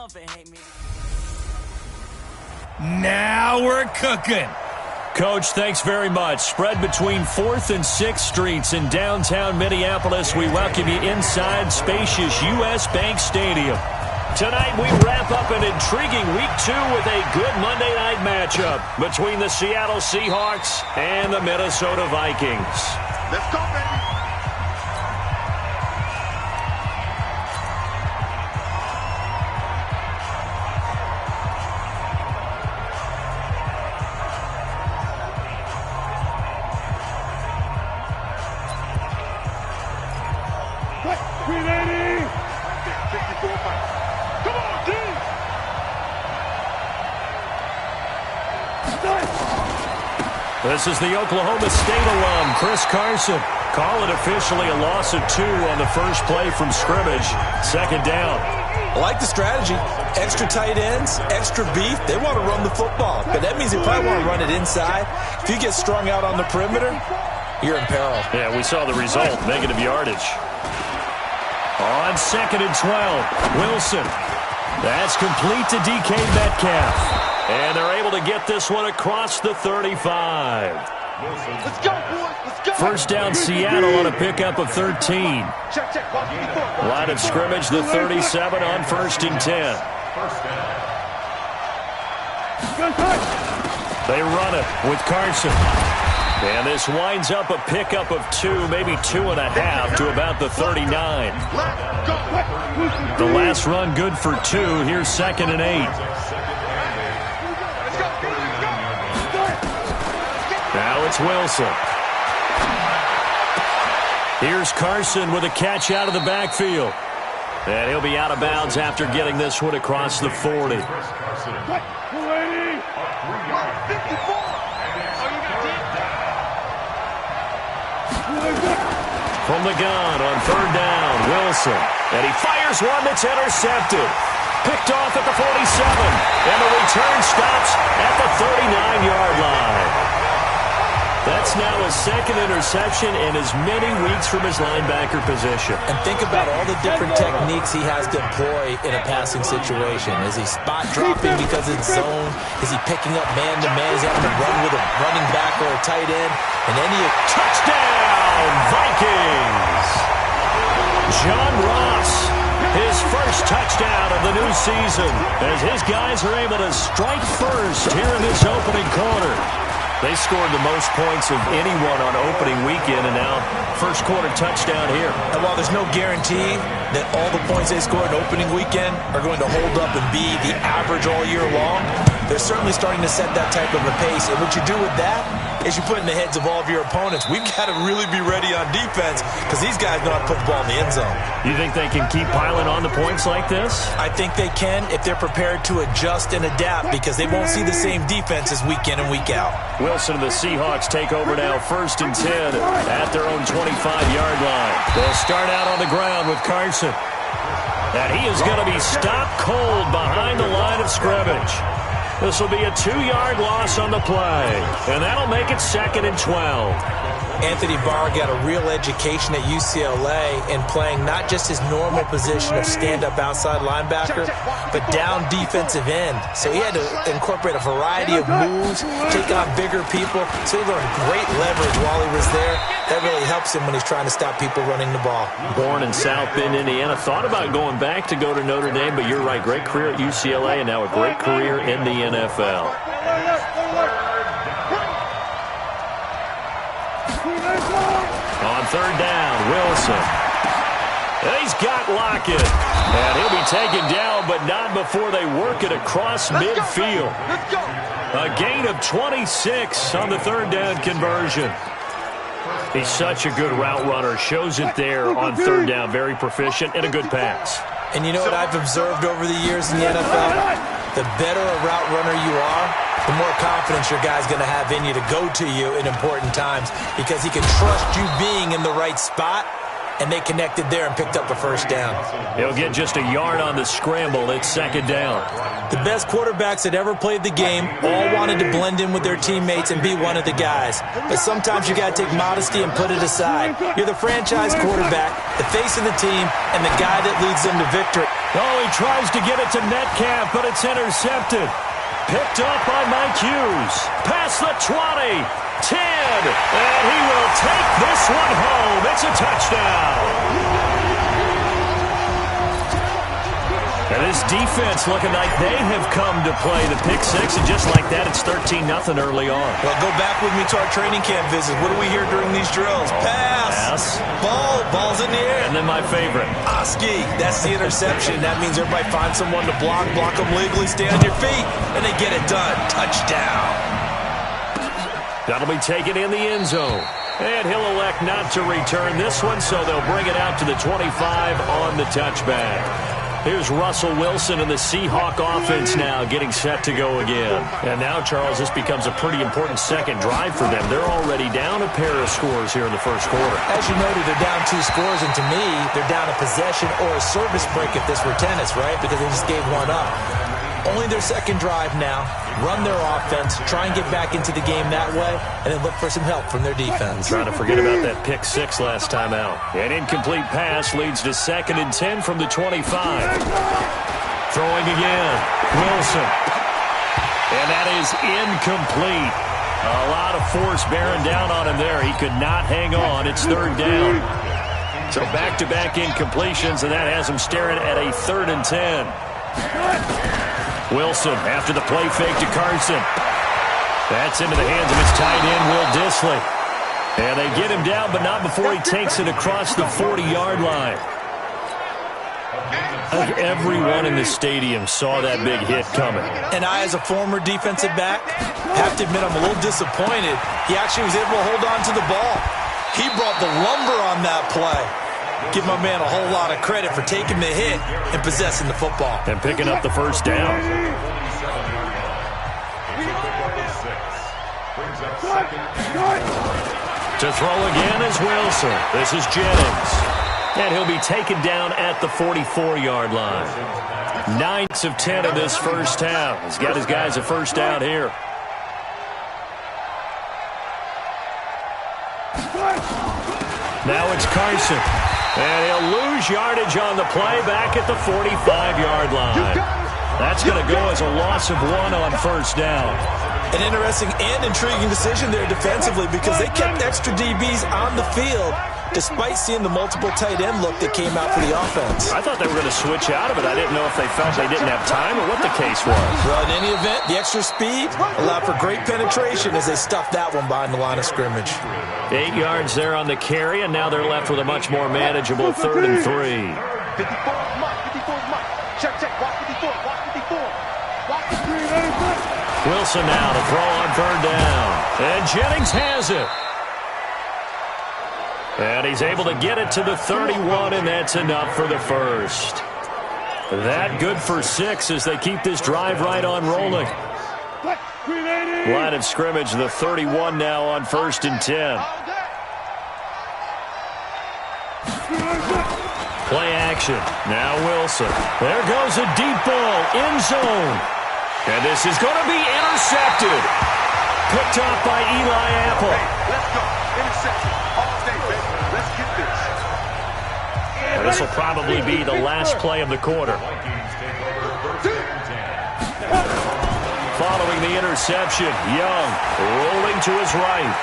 love and hate me. Now we're cooking. Coach, thanks very much. Spread between 4th and 6th Streets in downtown Minneapolis. We welcome you inside spacious U.S. Bank Stadium. Tonight we wrap up an intriguing Week 2 with a good Monday night matchup between the Seattle Seahawks and the Minnesota Vikings. Let's go, baby. This is the Oklahoma State alum, Chris Carson. Call it officially a loss of 2 on the first play from scrimmage. Second down. I like the strategy. Extra tight ends, extra beef. They want to run the football, but that means they probably want to run it inside. If you get strung out on the perimeter, you're in peril. Yeah, we saw the result, negative yardage. On 2nd and 12, Wilson. That's complete to DK Metcalf. And they're able to get this one across the 35. Let's go, boys. Let's go. First down, Seattle on a pickup of 13. Check. Line of scrimmage, the 37 on 1st and 10. They run it with Carson. And this winds up a pickup of 2, maybe 2.5 to about the 39. The last run good for 2. Here's 2nd and 8. Now it's Wilson. Here's Carson with a catch out of the backfield. And he'll be out of bounds after getting this one across the 40. From the gun on 3rd down, Wilson. And he fires one that's intercepted. Picked off at the 47. And the return stops at the 39-yard line. That's now his 2nd interception in as many weeks from his linebacker position. And think about all the different techniques he has to employ in a passing situation. Is he spot dropping because it's zone? Is he picking up man-to-man? Is he having to run with a running back or a tight end? And then touchdown, Vikings! John Ross, his first touchdown of the new season, as his guys are able to strike first here in this opening quarter. They scored the most points of anyone on opening weekend, and now first quarter touchdown here. And while there's no guarantee that all the points they scored opening weekend are going to hold up and be the average all year long, they're certainly starting to set that type of a pace. And what you do with that is you put in the heads of all of your opponents, we've got to really be ready on defense because these guys know how to put the ball in the end zone. You think they can keep piling on the points like this? I think they can if they're prepared to adjust and adapt because they won't see the same defenses week in and week out. Wilson and the Seahawks take over now 1st and 10 at their own 25-yard line. They'll start out on the ground with Carson. And he is going to be stopped cold behind the line of scrimmage. This will be a 2-yard loss on the play, and that'll make it 2nd and 12. Anthony Barr got a real education at UCLA in playing not just his normal position of stand-up outside linebacker, but down defensive end. So he had to incorporate a variety of moves, take on bigger people. So he learned great leverage while he was there. That really helps him when he's trying to stop people running the ball. Born in South Bend, Indiana. Thought about going back to go to Notre Dame, but you're right. Great career at UCLA and now a great career in the NFL. On 3rd down, Wilson. And he's got Lockett. And he'll be taken down, but not before they work it across midfield. A gain of 26 on the 3rd down conversion. He's such a good route runner. Shows it there on 3rd down. Very proficient and a good pass. And you know what I've observed over the years in the NFL? The better a route runner you are, the more confidence your guy's going to have in you to go to you in important times because he can trust you being in the right spot, and they connected there and picked up the 1st down. He'll get just a yard on the scramble. It's 2nd down. The best quarterbacks that ever played the game all wanted to blend in with their teammates and be one of the guys. But sometimes you got to take modesty and put it aside. You're the franchise quarterback, the face of the team, and the guy that leads them to victory. Oh, he tries to get it to Metcalf, but it's intercepted. Picked up by Mike Hughes. Past the 20, 10, and he will take this one home. It's a touchdown. And this defense looking like they have come to play the pick six, and just like that, it's 13-0 early on. Well, go back with me to our training camp visit. What do we hear during these drills? Pass. Ball's in the air. And then my favorite. Oski, that's the interception. That means everybody finds someone to block them legally, stay on your feet, and they get it done. Touchdown. That'll be taken in the end zone. And he'll elect not to return this one, so they'll bring it out to the 25 on the touchback. Here's Russell Wilson and the Seahawk offense now getting set to go again. And now, Charles, this becomes a pretty important second drive for them. They're already down a pair of scores here in the first quarter. As you noted, they're down 2 scores, and to me, they're down a possession or a service break if this were tennis, right? Because they just gave one up. Only their second drive now. Run their offense, try and get back into the game that way, and then look for some help from their defense. Trying to forget about that pick six last time out. An incomplete pass leads to 2nd and 10 from the 25. Throwing again. Wilson. And that is incomplete. A lot of force bearing down on him there. He could not hang on. It's 3rd down. So back-to-back incompletions, and that has him staring at a 3rd and 10. Wilson after the play fake to Carson. That's into the hands of his tight end, Will Dissly. And they get him down, but not before he takes it across the 40-yard line. I think everyone in the stadium saw that big hit coming. And I, as a former defensive back, have to admit I'm a little disappointed. He actually was able to hold on to the ball. He brought the lumber on that play. Give my man a whole lot of credit for taking the hit and possessing the football. And picking up the first down. To throw again is Wilson. This is Jennings. And he'll be taken down at the 44-yard line. 9 of 10 in this first half. He's got his guys a first down here. Now it's Carson. And he'll lose yardage on the play back at the 45-yard line. That's going to go as a loss of 1 on first down. An interesting and intriguing decision there defensively because they kept extra DBs on the field despite seeing the multiple tight end look that came out for the offense. I thought they were going to switch out of it. I didn't know if they felt they didn't have time or what the case was. Well, in any event, the extra speed allowed for great penetration as they stuffed that one behind the line of scrimmage. 8 yards there on the carry, and now they're left with a much more manageable 3rd and 3. 54 Mike. Check. Watch 54. Watch the 3. Wilson now to throw on 3rd down. And Jennings has it. And he's able to get it to the 31, and that's enough for the first. That good for 6 as they keep this drive right on rolling. Line of scrimmage, the 31 now on 1st and 10. Play action. Now Wilson. There goes a deep ball. End zone. And this is going to be intercepted. Picked up by Eli Apple. Hey, let's go. Interception. All day, baby. Let's get this. And this will probably be the last play of the quarter. Following the interception, Young rolling to his right.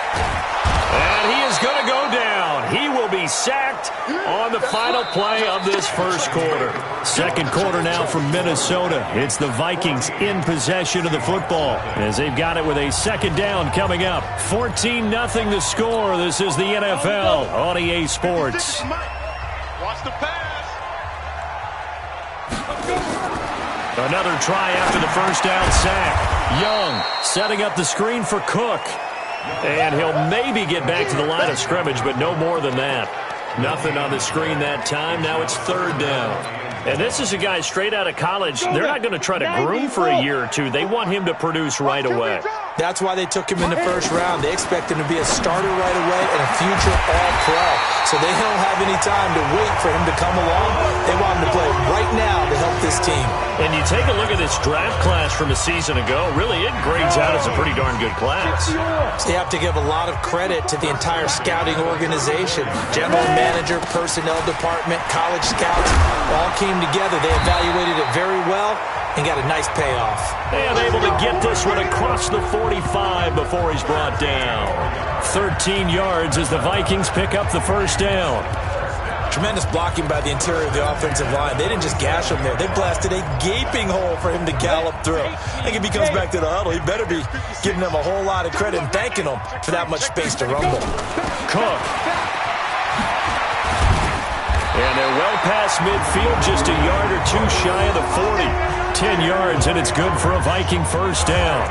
And he is going to go down. He will be sacked on the final play of this first quarter. Second quarter now from Minnesota. It's the Vikings in possession of the football as they've got it with a second down coming up. 14-0 the score. This is the NFL on EA Sports. Watch the pass. Another try after the first down sack. Young setting up the screen for Cook. And he'll maybe get back to the line of scrimmage, but no more than that. Nothing on the screen that time. Now it's 3rd down. And this is a guy straight out of college. They're not going to try to groom for a year or two. They want him to produce right away. That's why they took him in the first round. They expect him to be a starter right away and a future All-Pro. So they don't have any time to wait for him to come along. They want him to play right now to help this team. And you take a look at this draft class from a season ago, really it grades out as a pretty darn good class. So you have to give a lot of credit to the entire scouting organization. General manager, personnel department, college scouts all came together. They evaluated it very well and got a nice payoff. And able to get this one across the 45 before he's brought down. 13 yards as the Vikings pick up the first down. Tremendous blocking by the interior of the offensive line. They didn't just gash him there. They blasted a gaping hole for him to gallop through. I think if he comes back to the huddle, he better be giving them a whole lot of credit and thanking them for that much space to rumble. Cook. And they're well past midfield, just a yard or two shy of the 40. 10 yards, and it's good for a Viking first down.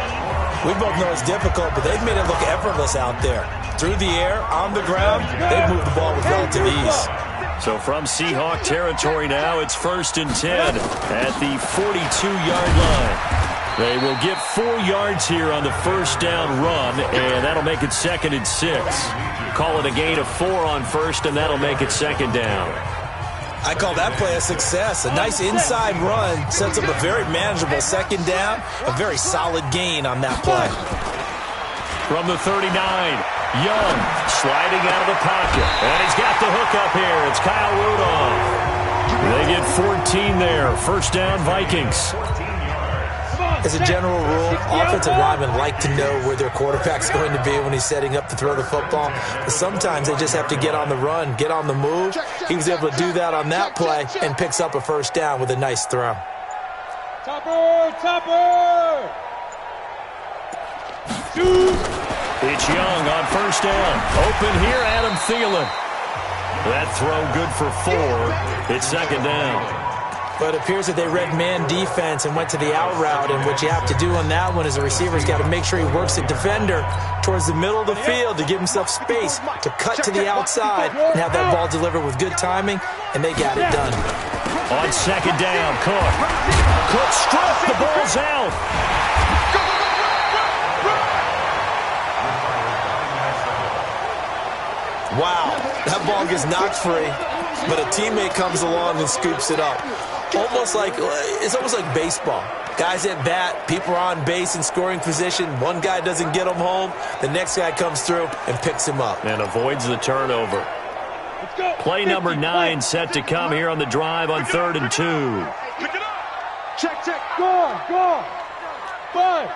We both know it's difficult, but they've made it look effortless out there. Through the air, on the ground, they've moved the ball with relative ease. So from Seahawk territory now, it's 1st and 10 at the 42-yard line. They will get 4 yards here on the first down run, and that'll make it 2nd and 6. Call it a gain of 4 on first, and that'll make it 2nd down. I call that play a success. A nice inside run sets up a very manageable 2nd down, a very solid gain on that play. From the 39, Young sliding out of the pocket, and he's got the hook up here. It's Kyle Rudolph. They get 14 there. First down, Vikings. As a general rule, offensive linemen like to know where their quarterback's going to be when he's setting up to throw the football. But sometimes they just have to get on the run, get on the move. He was able to do that on that play and picks up a first down with a nice throw. Topper! It's Young on first down. Open here, Adam Thielen. That throw good for 4. It's 2nd down. But it appears that they read man defense and went to the out route, and what you have to do on that one is a receiver's got to make sure he works the defender towards the middle of the field to give himself space to cut to the outside and have that ball delivered with good timing, and they got it done. On 2nd down, Cook. Cook struck. The ball's out. Wow, that ball gets knocked free, but a teammate comes along and scoops it up. It's almost like baseball. Guys at bat, people are on base in scoring position. One guy doesn't get him home. The next guy comes through and picks him up. And avoids the turnover. Play number 9 set to come here on the drive on 3rd and 2. Pick it up. Check. Go on. 5.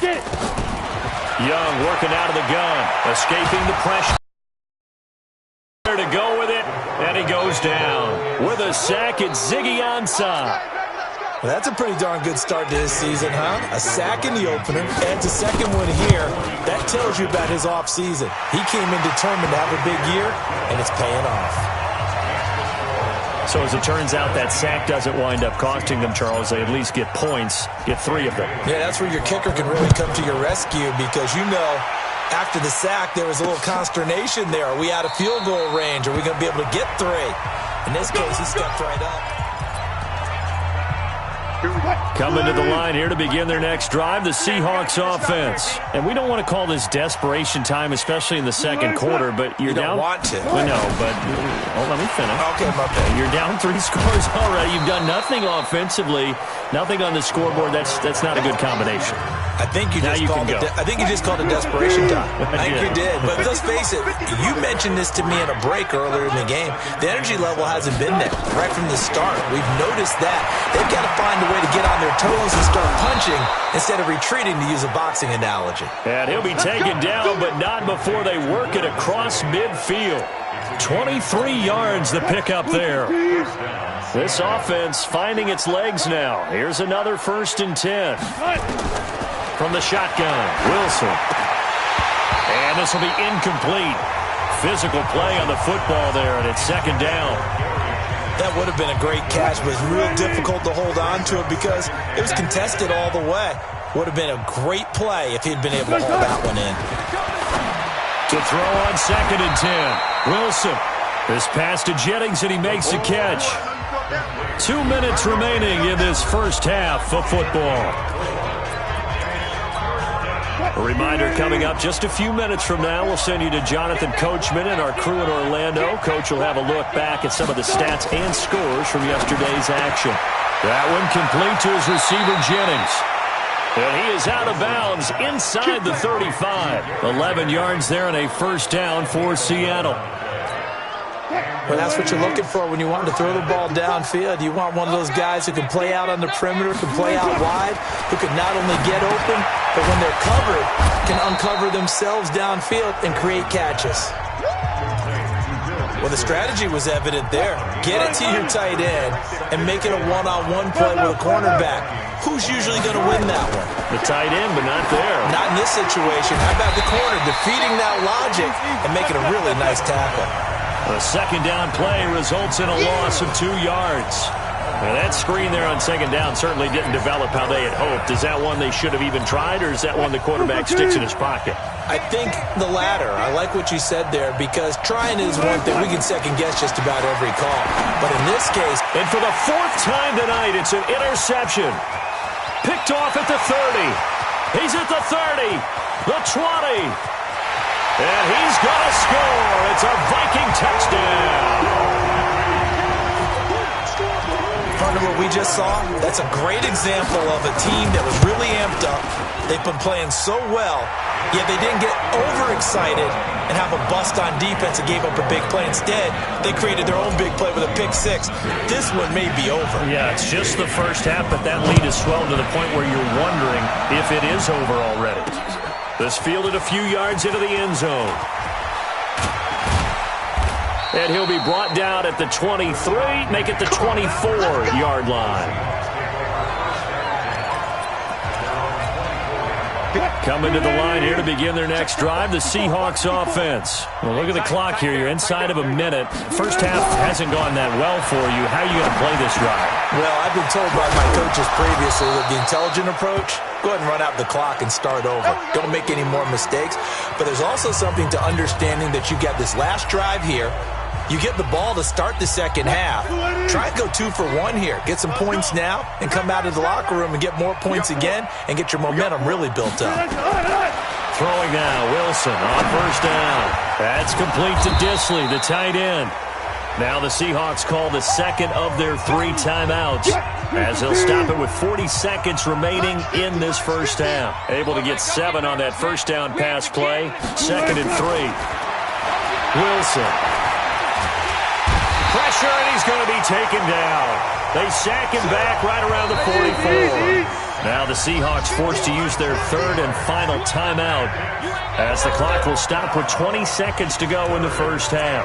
Get it. Young working out of the gun, escaping the pressure. There to go with it, and he goes down. With a sack, it's Ziggy Ansah. Well, that's a pretty darn good start to his season, huh? A sack in the opener, adds a second one here. That tells you about his offseason. He came in determined to have a big year, and it's paying off. So as it turns out, that sack doesn't wind up costing them, Charles. They at least get points, get 3 of them. Yeah, that's where your kicker can really come to your rescue because you know after the sack there was a little consternation there. Are we out of field goal range? Are we going to be able to get 3? In this case, he stepped right up. Coming to the line here to begin their next drive, the Seahawks offense. And we don't want to call this desperation time, especially in the second quarter, but you're down. You don't want to. I know, but let me finish. Okay, my bad. You're down 3 scores already. You've done nothing offensively, nothing on the scoreboard. That's not a good combination. I think you just called it desperation time. I think you did. But let's face it, you mentioned this to me in a break earlier in the game. The energy level hasn't been there right from the start. We've noticed that. They've got to find a way to get on their toes and start punching instead of retreating, to use a boxing analogy. And he'll be taken down, but not before they work it across midfield. 23 yards the pickup there. This offense finding its legs now. Here's another 1st and 10. From the shotgun, Wilson. And this will be incomplete. Physical play on the football there, and it's 2nd down. That would have been a great catch, but it's real difficult to hold on to it because it was contested all the way. Would have been a great play if he'd been able to hold that one in. To throw on 2nd and 10. Wilson. This pass to Jennings, and he makes the catch. 2 minutes remaining in this first half of football. A reminder coming up just a few minutes from now, we'll send you to Jonathan Coachman and our crew in Orlando. Coach will have a look back at some of the stats and scores from yesterday's action. That one complete to his receiver, Jennings. And he is out of bounds inside the 35. 11 yards there and a first down for Seattle. Well, that's what you're looking for when you want to throw the ball downfield. You want one of those guys who can play out on the perimeter, can play out wide, who can not only get open, but when they're covered, can uncover themselves downfield and create catches. Well, the strategy was evident there. Get it to your tight end and make it a one-on-one play with a cornerback. Who's usually going to win that one? The tight end, but not there. Not in this situation. How about the corner defeating that logic and making a really nice tackle? A second down play results in a loss of 2 yards. Now that screen there on second down certainly didn't develop how they had hoped. Is that one they should have even tried, or is that one the quarterback sticks in his pocket? I think the latter. I like what you said there, because trying is one thing. We can second-guess just about every call. But in this case... And for the 4th time tonight, it's an interception. Picked off at the 30. He's at the 30. The 20. And he's going to score. It's a Viking touchdown. Partner, what we just saw, that's a great example of a team that was really amped up. They've been playing so well, yet they didn't get overexcited and have a bust on defense and gave up a big play. Instead, they created their own big play with a pick six. This one may be over. Yeah, it's just the first half, but that lead is swelled to the point where you're wondering if it is over already. This fielded a few yards into the end zone. And he'll be brought down at the 23, make it the 24-yard line. Coming to the line here to begin their next drive, the Seahawks offense. Well, look at the clock here. You're inside of a minute. First half hasn't gone that well for you. How are you going to play this drive? Well, I've been told by my coaches previously that the intelligent approach, go ahead and run out the clock and start over. Don't make any more mistakes. But there's also something to understanding that you got this last drive here. You get the ball to start the second half. Try and go 2 for 1 here. Get some points now and come out of the locker room and get more points again and get your momentum really built up. Throwing now, Wilson on first down. That's complete to Disley, the tight end. Now the Seahawks call the second of their 3 timeouts as they'll stop it with 40 seconds remaining in this first half. Able to get 7 on that first down pass play. 2nd and 3. Wilson. Pressure, and he's going to be taken down. They sack him back right around the 44. Now the Seahawks forced to use their 3rd and final timeout as the clock will stop with 20 seconds to go in the first half.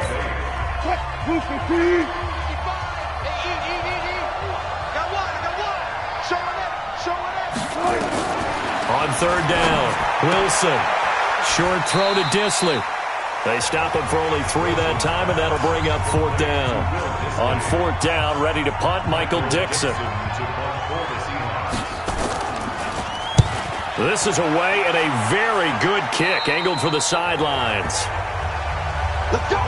On 3rd down, Wilson. Short throw to Disley. They stop him for only 3 that time, and that'll bring up 4th down. On 4th down, ready to punt, Michael Dixon. This is away and a very good kick, angled for the sidelines. Let's go!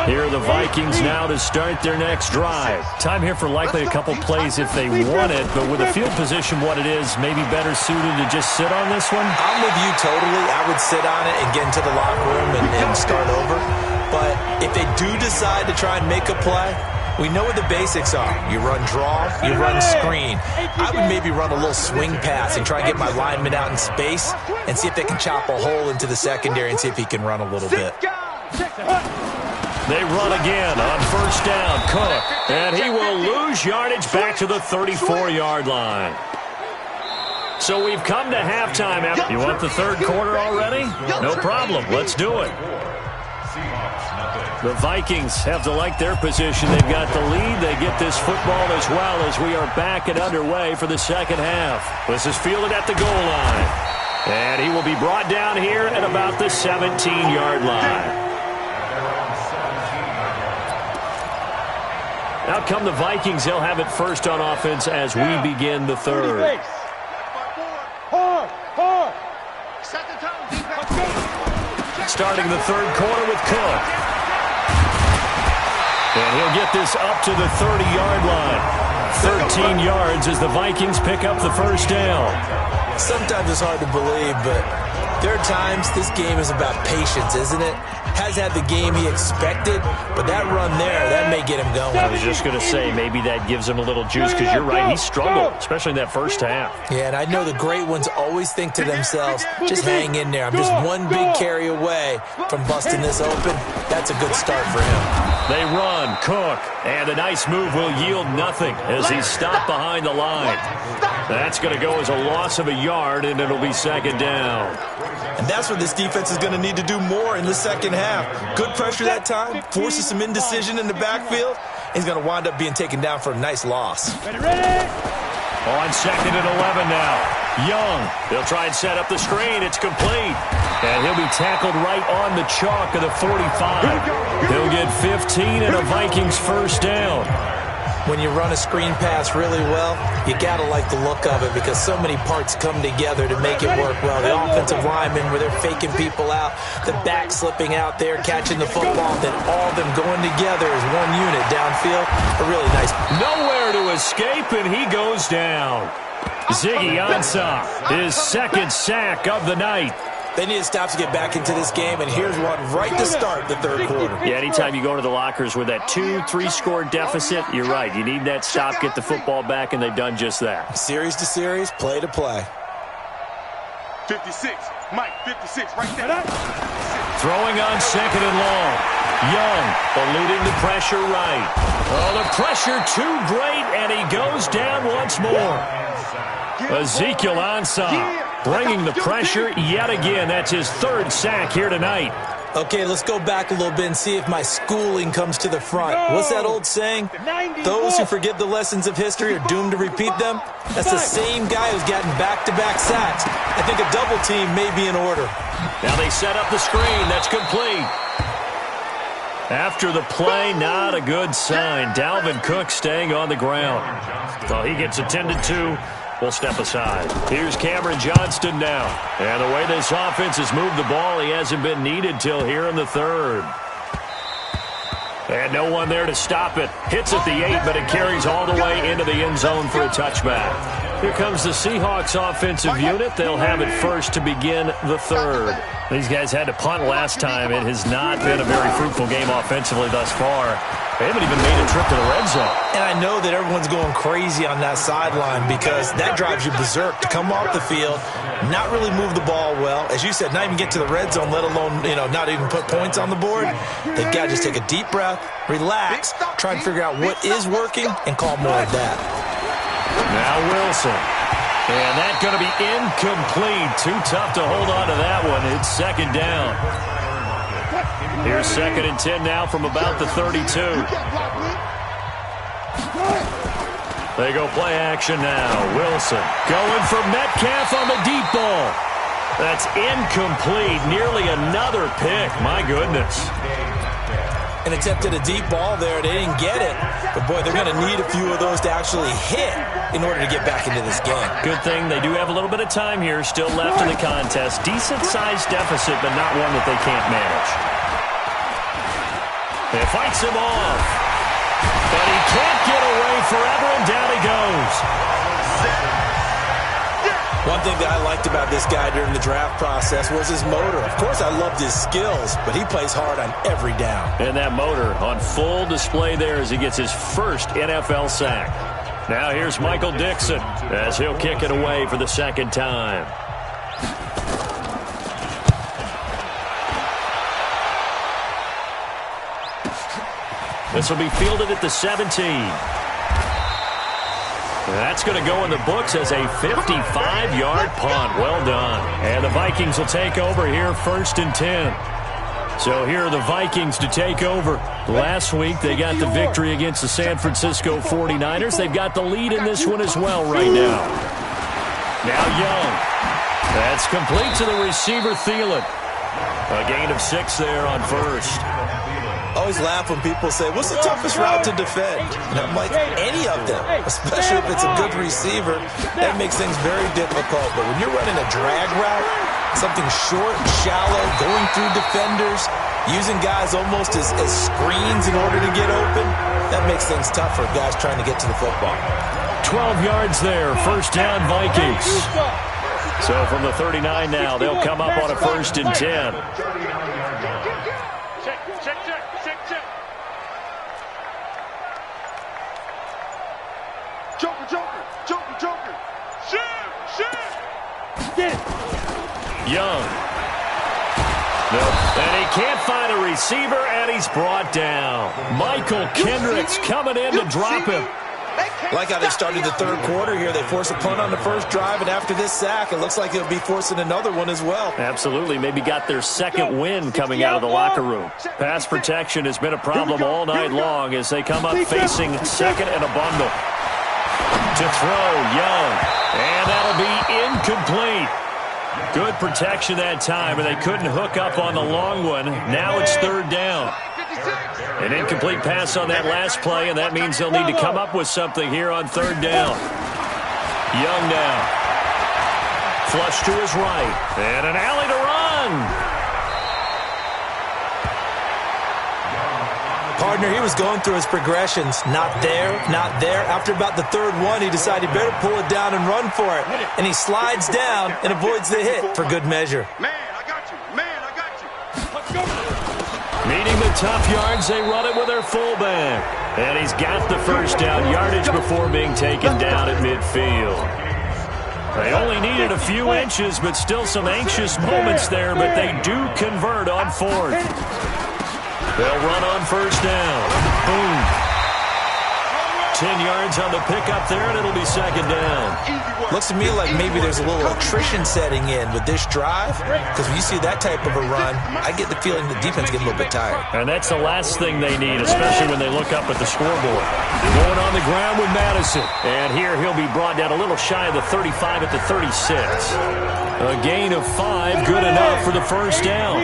Here are the Vikings now to start their next drive. Time here for likely a couple plays if they want it, but with the field position what it is, maybe better suited to just sit on this one? I'm with you totally. I would sit on it and get into the locker room and start over. But if they do decide to try and make a play, we know what the basics are. You run draw, you run screen. I would maybe run a little swing pass and try and get my lineman out in space and see if they can chop a hole into the secondary and see if he can run a little bit. They run again on first down. Cook. And he will lose yardage back to the 34-yard line. So we've come to halftime. You want the 3rd quarter already? No problem. Let's do it. The Vikings have to like their position. They've got the lead. They get this football as well as we are back and underway for the second half. This is fielded at the goal line. And he will be brought down here at about the 17-yard line. Out come the Vikings. They'll have it first on offense as we begin the 3rd. Starting the 3rd quarter with Cook. And he'll get this up to the 30-yard line. 13 yards as the Vikings pick up the first down. Sometimes it's hard to believe, but there are times this game is about patience, isn't it? Has had the game he expected, but that run there, that may get him going. I was just going to say, maybe that gives him a little juice, because you're right, he struggled, especially in that first half. Yeah, and I know the great ones always think to themselves, just hang in there. I'm just one big carry away from busting this open. That's a good start for him. They run, Cook, and a nice move will yield nothing as he's stopped behind the line. That's going to go as a loss of a yard, and it'll be second down. And that's what this defense is going to need to do more in the second half. Good pressure that time, forces some indecision in the backfield. He's going to wind up being taken down for a nice loss. Ready? On second and 11 now. Young, he'll try and set up the screen. It's complete. And he'll be tackled right on the chalk of the 45. He'll get 15 and a Vikings first down. When you run a screen pass really well, you got to like the look of it because so many parts come together to make it work well. The offensive linemen, where they're faking people out, the back slipping out there, catching the football, then all of them going together as one unit downfield. A really nice. Nowhere to escape, and he goes down. Ziggy Ansah, his second sack of the night. They need to stop to get back into this game, and here's one right to start the third quarter. Yeah, anytime you go to the lockers with that 2-3 score deficit, you're right. You need that stop, get the football back, and they've done just that. Series to series, play to play. 56. Mike, 56 right there. Throwing on second and long. Young eluding the pressure right. Oh, the pressure too great, and he goes down once more. Ezekiel Ansah bringing the pressure yet again. That's his third sack here tonight. Okay, let's go back a little bit and see if my schooling comes to the front. What's that old saying? Those who forget the lessons of history are doomed to repeat them. That's the same guy who's gotten back-to-back sacks. I think a double team may be in order. Now they set up the screen. That's complete. After the play, not a good sign. Dalvin Cook staying on the ground. So he gets attended to. We'll step aside. Here's Cameron Johnston now. And the way this offense has moved the ball, he hasn't been needed till here in the third. And no one there to stop it. Hits at the 8, but it carries all the way into the end zone for a touchback. Here comes the Seahawks offensive unit. They'll have it first to begin the third. These guys had to punt last time. It has not been a very fruitful game offensively thus far. They haven't even made a trip to the red zone. And I know that everyone's going crazy on that sideline because that drives you berserk to come off the field, not really move the ball well. As you said, not even get to the red zone, let alone, not even put points on the board. They've got to just take a deep breath, relax, try and figure out what is working, and call more of that. Now Wilson. And that's going to be incomplete. Too tough to hold on to that one. It's second down. Here's second and 10 now from about the 32. They go play action now. Wilson going for Metcalf on the deep ball. That's incomplete. Nearly another pick. My goodness. And attempted a deep ball there. They didn't get it. But, boy, they're going to need a few of those to actually hit in order to get back into this game. Good thing they do have a little bit of time here still left in the contest. Decent-sized deficit, but not one that they can't manage. It fights him off. But he can't get away forever, and down he goes. One thing that I liked about this guy during the draft process was his motor. Of course, I loved his skills, but he plays hard on every down. And that motor on full display there as he gets his first NFL sack. Now here's Michael Dixon as he'll kick it away for the second time. This will be fielded at the 17. That's going to go in the books as a 55-yard punt. Well done. And the Vikings will take over here first and 10. So here are the Vikings to take over. Last week they got the victory against the San Francisco 49ers. They've got the lead in this one as well right now. Now Young. That's complete to the receiver, Thielen. A gain of 6 there on first. I always laugh when people say, what's the toughest route to defend? And I'm like, any of them, especially if it's a good receiver. That makes things very difficult. But when you're running a drag route, Something short, shallow, going through defenders, using guys almost as screens in order to get open. That makes things tough for guys trying to get to the football. 12 yards there, first down Vikings. So from the 39 now, they'll come up on a 1st and 10. Check. Joker. Shoot. Get it. Young. Nope. And he can't find a receiver, and he's brought down. Michael Kendricks coming in to drop him. Like how they started the third quarter here. They force a punt on the first drive, and after this sack, it looks like they'll be forcing another one as well. Absolutely. Maybe got their second win coming out of the locker room. Pass protection has been a problem all night long as they come up facing second and a bundle. To throw, Young. And that'll be incomplete. Good protection that time, and they couldn't hook up on the long one. Now it's 3rd down. An incomplete pass on that last play, and that means they'll need to come up with something here on 3rd down. Young now. Flush to his right. And an alley to run. Partner, he was going through his progressions. Not there, not there. After about the 3rd one, he decided he better pull it down and run for it. And he slides down and avoids the hit for good measure. Man, I got you. Let's go. Needing the tough yards, they run it with their fullback. And he's got the first down yardage before being taken down at midfield. They only needed a few inches, but still some anxious moments there, but they do convert on 4th. They'll run on 1st down. Boom. 10 yards on the pickup there, and it'll be 2nd down. Looks to me like maybe there's a little attrition setting in with this drive, because when you see that type of a run, I get the feeling the defense gets a little bit tired. And that's the last thing they need, especially when they look up at the scoreboard. Going on the ground with Madison. And here he'll be brought down a little shy of the 35 at the 36. A gain of 5, good enough for the 1st down.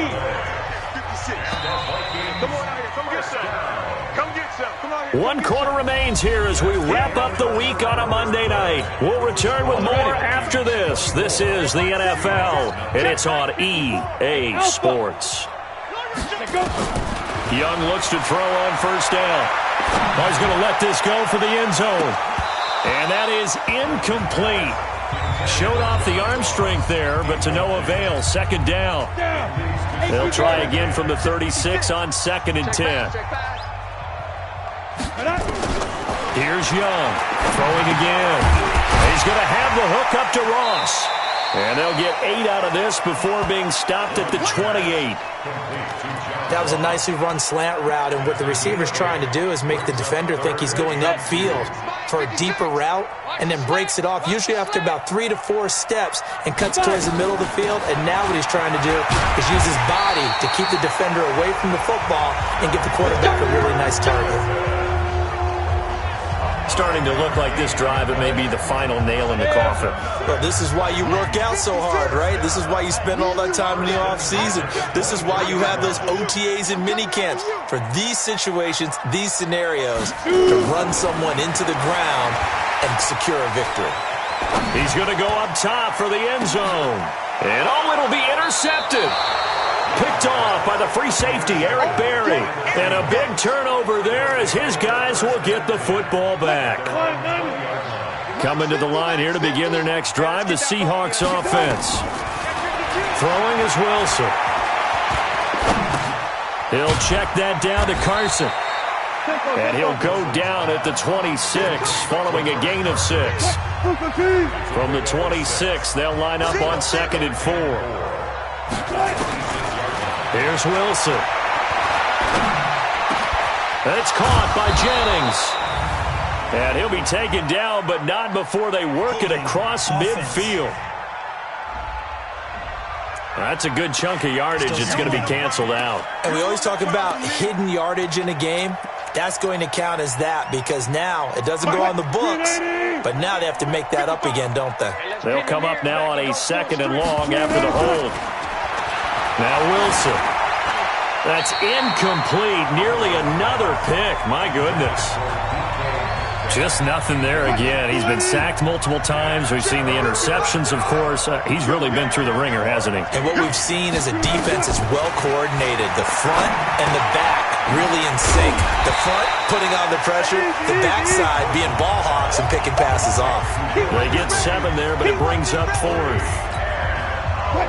One quarter remains here as we wrap up the week on a Monday night. We'll return with more after this. This is the NFL, and it's on EA Sports. Young looks to throw on 1st down. He's going to let this go for the end zone. And that is incomplete. Showed off the arm strength there, but to no avail. 2nd down. They'll try again from the 36 on 2nd and 10. Here's Young, throwing again. He's going to have the hook up to Ross. And they'll get 8 out of this before being stopped at the 28. That was a nicely run slant route, and what the receiver's trying to do is make the defender think he's going upfield for a deeper route, and then breaks it off, usually after about 3 to 4 steps, and cuts towards the middle of the field. And now what he's trying to do is use his body to keep the defender away from the football and give the quarterback a really nice target. Starting to look like this drive, it may be the final nail in the coffin. Well, this is why you work out so hard, right? This is why you spend all that time in the offseason. This is why you have those OTAs and mini camps. For these situations, these scenarios, to run someone into the ground and secure a victory. He's going to go up top for the end zone. And it'll be intercepted. Picked off by the free safety, Eric Berry. And a big turnover there as his guys will get the football back. Coming to the line here to begin their next drive, the Seahawks offense. Throwing is Wilson. He'll check that down to Carson. And he'll go down at the 26, following a gain of 6. From the 26, they'll line up on 2nd and 4. Here's Wilson. It's caught by Jennings. And he'll be taken down, but not before they work it across midfield. That's a good chunk of yardage. It's going to be canceled out. And we always talk about hidden yardage in a game. That's going to count as that, because now it doesn't go on the books. But now they have to make that up again, don't they? They'll come up now on a 2nd and long after the hold. Now Wilson. That's incomplete. Nearly another pick. My goodness. Just nothing there again. He's been sacked multiple times. We've seen the interceptions, of course. He's really been through the ringer, hasn't he? And what we've seen is a defense that's well coordinated. The front and the back really in sync. The front putting on the pressure, the backside being ball hawks and picking passes off. They get 7 there, but it brings up 4th.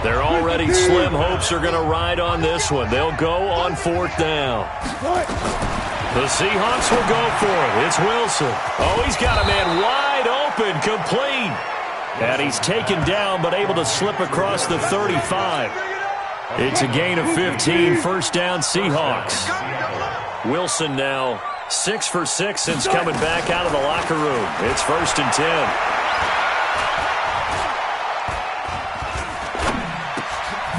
Their already slim hopes are going to ride on this one. They'll go on 4th down. The Seahawks will go for it. It's Wilson. Oh, he's got a man wide open, complete. And he's taken down, but able to slip across the 35. It's a gain of 15, first down Seahawks. Wilson now 6 for 6 since coming back out of the locker room. It's 1st and 10.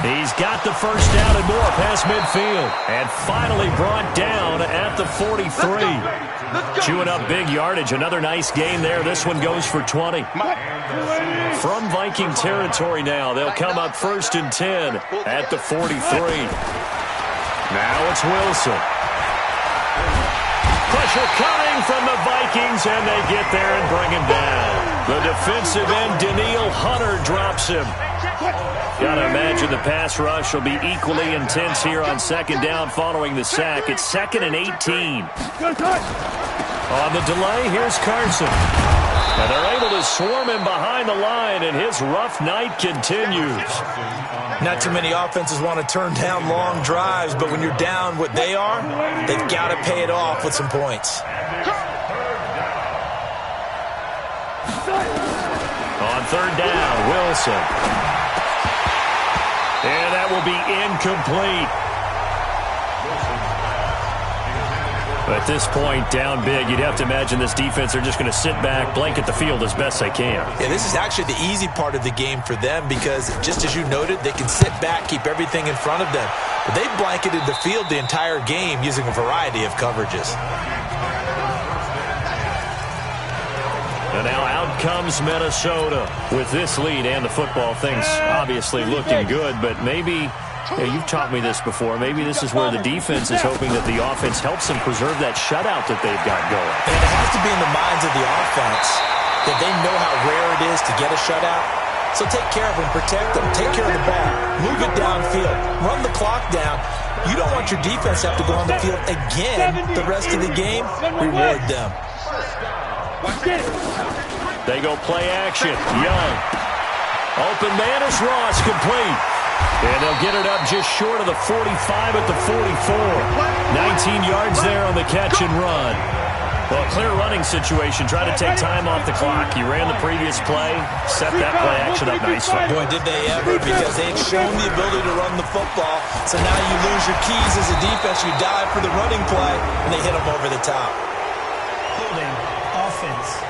He's got the first down and more past midfield. And finally brought down at the 43. Chewing up big yardage. Another nice gain there. This one goes for 20. From Viking territory now, they'll come up 1st and 10 at the 43. Now it's Wilson. Pressure coming from the Vikings, and they get there and bring him down. The defensive end, Daniil Hunter, drops him. Got to imagine the pass rush will be equally intense here on 2nd down following the sack. It's 2nd and 18. On the delay, here's Carson. And they're able to swarm him behind the line, and his rough night continues. Not too many offenses want to turn down long drives, but when you're down what they are, they've got to pay it off with some points. On 3rd down, Wilson. And that will be incomplete. At this point, down big, you'd have to imagine this defense are just going to sit back, blanket the field as best they can. Yeah, this is actually the easy part of the game for them because, just as you noted, they can sit back, keep everything in front of them. But they've blanketed the field the entire game using a variety of coverages. And now out comes Minnesota with this lead and the football. Things obviously looking good, but maybe, you've taught me this before, maybe this is where the defense is hoping that the offense helps them preserve that shutout that they've got going. And it has to be in the minds of the offense that they know how rare it is to get a shutout. So take care of them, protect them, take care of the ball, move it downfield, run the clock down. You don't want your defense to have to go on the field again the rest of the game. Reward them. They go play action. Young. Open man is Ross, complete. And they'll get it up just short of the 45 at the 44. 19 yards there on the catch and run. Well, clear running situation. Try to take time off the clock. You ran the previous play, set that play action up nicely. Boy, did they ever, because they had shown the ability to run the football. So now you lose your keys as a defense. You dive for the running play, and they hit them over the top. Holding offense.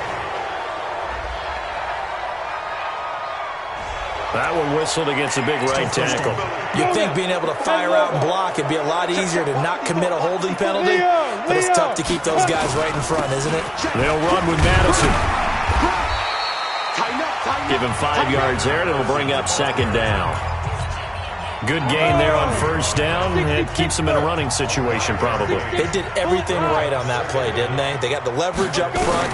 That one whistled against a big right tackle. You'd think being able to fire out and block it'd be a lot easier to not commit a holding penalty, but it's tough to keep those guys right in front, isn't it? They'll run with Madison. Give him 5 yards there, and it'll bring up 2nd down. Good gain there on 1st down. It keeps them in a running situation, probably. They did everything right on that play, didn't they? They got the leverage up front,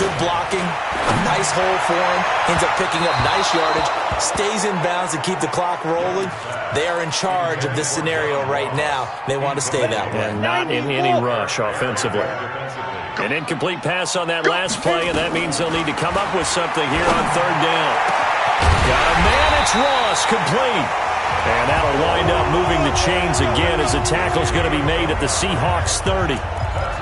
good blocking, a nice hole for him, ends up picking up nice yardage, stays in bounds to keep the clock rolling. They are in charge of this scenario right now. They want to stay that way. And not in any rush offensively. An incomplete pass on that last play, and that means they'll need to come up with something here on 3rd down. Got a man, it's Ross, complete. And that'll wind up moving the chains again as the tackle's going to be made at the Seahawks 30.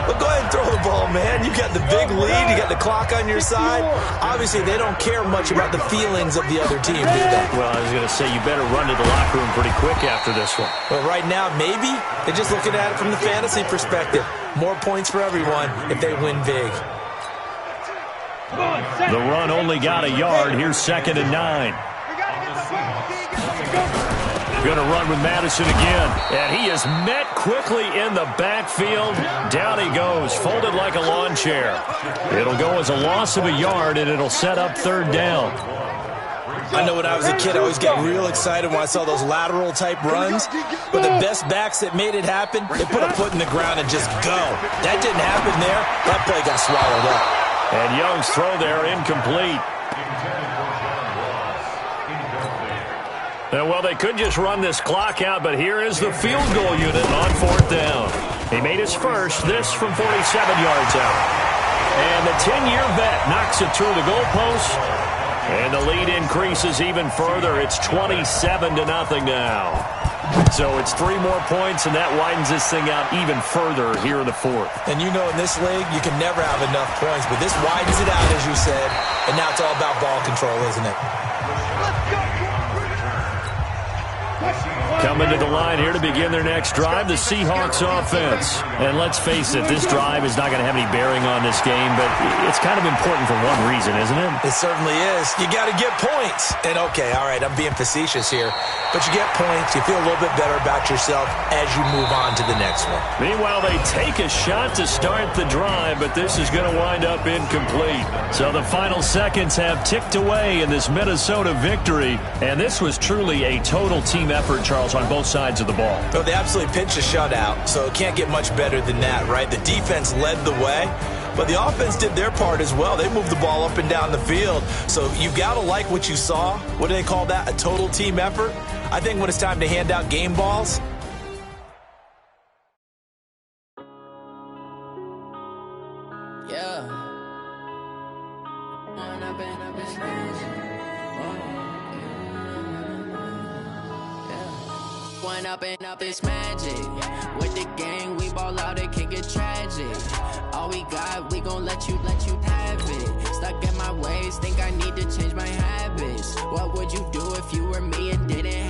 But go ahead and throw the ball, man. You got the big lead. You got the clock on your side. Obviously, they don't care much about the feelings of the other team, do they? Well, I was going to say, you better run to the locker room pretty quick after this one. But right now, maybe they're just looking at it from the fantasy perspective. More points for everyone if they win big. The run only got a yard. Here's 2nd and 9. Going to run with Madison again. And he is met quickly in the backfield. Down he goes, folded like a lawn chair. It'll go as a loss of a yard, and it'll set up 3rd down. I know when I was a kid, I always get real excited when I saw those lateral-type runs. But the best backs that made it happen, they put a foot in the ground and just go. That didn't happen there. That play got swallowed up. And Young's throw there incomplete. Well, they could just run this clock out, but here is the field goal unit on 4th down. He made his first, this from 47 yards out. And the 10-year vet knocks it through the goalpost. And the lead increases even further. It's 27-0 now. So it's 3 more points, and that widens this thing out even further here in the 4th. And you know in this league, you can never have enough points, but this widens it out, as you said. And now it's all about ball control, isn't it? Coming to the line here to begin their next drive, the Seahawks offense. And let's face it, this drive is not going to have any bearing on this game, but it's kind of important for one reason, isn't it? It certainly is. You got to get points. And okay, all right, I'm being facetious here, but you get points, you feel a little bit better about yourself as you move on to the next one. Meanwhile, they take a shot to start the drive, but this is going to wind up incomplete. So the final seconds have ticked away in this Minnesota victory, and this was truly a total team effort, Charles, on both sides of the ball. So they absolutely pitched a shutout, so it can't get much better than that, right? The defense led the way, but the offense did their part as well. They moved the ball up and down the field. So you've got to like what you saw. What do they call that? A total team effort? I think when it's time to hand out game balls, up this magic. With the gang, we ball out, it can get tragic. All we got, we gon' let you have it. Stuck in my ways, think I need to change my habits. What would you do if you were me and didn't